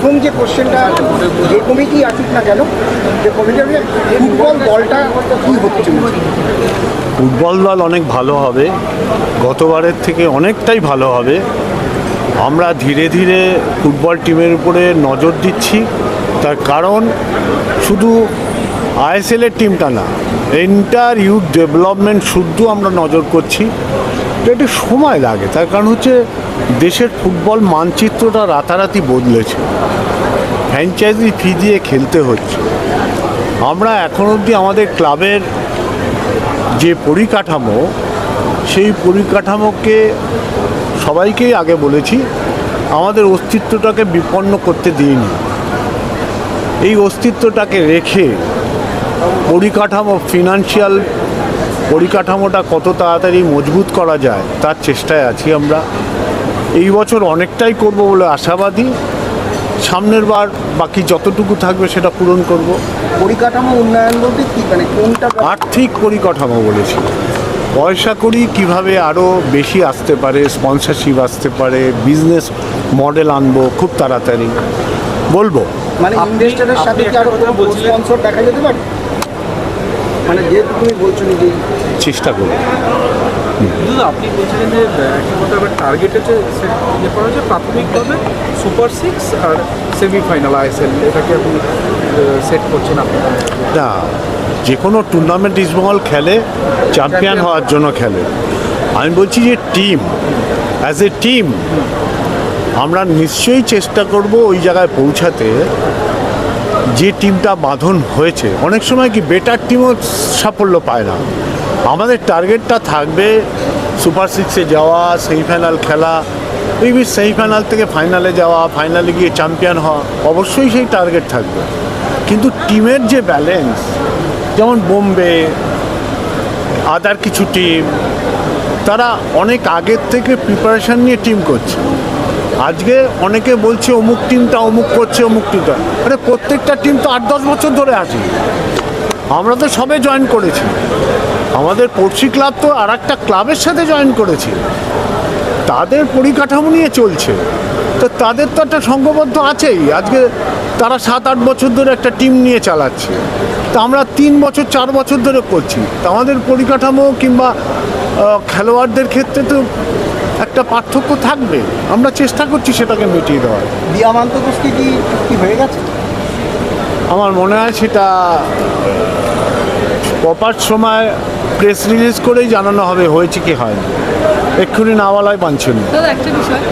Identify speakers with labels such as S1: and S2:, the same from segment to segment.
S1: প্রথম যে কোশ্চেনটা, যে কমিটি আসুক না কেন, যে কমিটির ফুটবল দলটা কী হতে চলেছে?
S2: ফুটবল দল অনেক ভালো হবে, গতবারের থেকে অনেকটাই ভালো হবে। আমরা ধীরে ধীরে ফুটবল টিমের উপরে নজর দিচ্ছি। তার কারণ শুধু আইএসএলের টিমটা না, এন্টার ইউথ ডেভেলপমেন্ট শুদ্ধ আমরা নজর করছি। তো একটু সময় লাগে, তার কারণ হচ্ছে দেশের ফুটবল মানচিত্রটা রাতারাতি বদলেছে, ফ্র্যাঞ্চাইজি ফি দিয়ে খেলতে হচ্ছে। আমরা এখন অবধি আমাদের ক্লাবের যে পরিকাঠামো, সেই পরিকাঠামোকে সবাইকেই আগে বলেছি আমাদের অস্তিত্বটাকে বিপন্ন করতে দিইনি। এই অস্তিত্বটাকে রেখে পরিকাঠামো, ফিনান্সিয়াল পরিকাঠামোটা কত তাড়াতাড়ি মজবুত করা যায় তার চেষ্টায় আছি আমরা। এই বছর অনেকটাই করব বলে আশাবাদী। সামনের বার বাকি যতটুকু থাকবে সেটা পূরণ করব।
S1: পরিকাঠামো উন্নয়ন বলতে কি, মানে কোনটা?
S2: আর্থিক পরিকাঠামো বলেছি, পয়সা করি কীভাবে আরও বেশি আসতে পারে, স্পন্সরশিপ আসতে পারে, বিজনেস মডেল আনবো খুব তাড়াতাড়ি বলবো।
S1: মানে ইনভেস্টরের সাথে কি আরও স্পন্সর দেখা যেতে পারে? মানে যেহেতু তুমি বলছো নিজেই
S2: চেষ্টা করবো।
S3: কিন্তু আপনি বলছিলেন যে একটা কথা, এবার টার্গেট হচ্ছে ইয়ে করা হচ্ছে প্রাথমিকভাবে সুপার 6 আর সেমিফাইনাল আইএসএল, এটাকে আপনি সেট করছেন আপনি?
S2: না, যে কোনো টুর্নামেন্ট ইস্টবেঙ্গল খেলে চ্যাম্পিয়ন হওয়ার জন্য খেলে। আমি বলছি যে টিম, অ্যাজ এ টিম আমরা নিশ্চয়ই চেষ্টা করব ওই জায়গায় পৌঁছাতে যে টিমটা বাঁধন হয়েছে। অনেক সময় কি বেটার টিমও সাফল্য পায় না। আমাদের টার্গেটটা থাকবে সুপার 6-এ যাওয়া, সেমিফাইনাল খেলা, এই সেমিফাইনাল থেকে ফাইনালে যাওয়া, ফাইনালে গিয়ে চ্যাম্পিয়ন হওয়া, অবশ্যই সেই টার্গেট থাকবে। কিন্তু টিমের যে ব্যালেন্স, যেমন বোম্বে, আদার কিছু টিম, তারা অনেক আগের থেকে প্রিপারেশান নিয়ে টিম করছে। আজকে অনেকে বলছে অমুক টিমটা অমুক করছে, অমুক টিমটা, আরে প্রত্যেকটা টিম তো 8-10 বছর ধরে আছে। আমরা তো সবে জয়েন করেছি, আমাদের পড়শি ক্লাব তো আর একটা ক্লাবের সাথে জয়েন করেছি, তাদের পরিকাঠামো নিয়ে চলছে। তো তাদের তো একটা সংঘবদ্ধ আছেই। আজকে তারা 7-8 বছর ধরে একটা টিম নিয়ে চালাচ্ছে, তা আমরা 3 বছর 4 বছর ধরে করছি। তা আমাদের পরিকাঠামো কিংবা খেলোয়াড়দের ক্ষেত্রে তো একটা পার্থক্য থাকবে। আমরা চেষ্টা করছি সেটাকে মিটিয়ে দেওয়ার।
S1: দিয়ামান্ত গোষ্ঠী কি চুক্তি হয়ে গেছে?
S2: আমার মনে হয় সেটা প্রপার সময় প্রেস রিলিজ করেই জানানো হবে হয়েছে কি হয়নি। এক্ষুনি না বলাই বাঞ্ছনীয়।
S4: দাদা একটা বিষয়,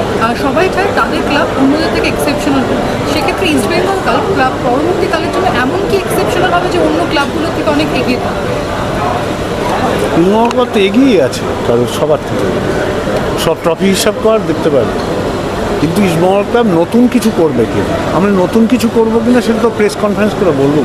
S4: সবাই চায় তাদের ক্লাব অন্যদের থেকে এক্সেপশনাল হবে। সেক্ষেত্রে ইস্টবেঙ্গল ক্লাব পরবর্তীকালের জন্য এমন কি এক্সেপশনাল হবে যে অন্য ক্লাবগুলোর থেকে অনেক এগিয়ে থাকবে?
S2: ইস্টবেঙ্গল তো এগিয়ে আছে কারণ সবার থেকে, সব ট্রফি হিসাব কর দেখতে পারি। কিন্তু ইস্টবেঙ্গল ক্লাব নতুন কিছু করবে কিনা, আমরা নতুন কিছু করবো কিনা সেটা তো প্রেস কনফারেন্স করে বলবো।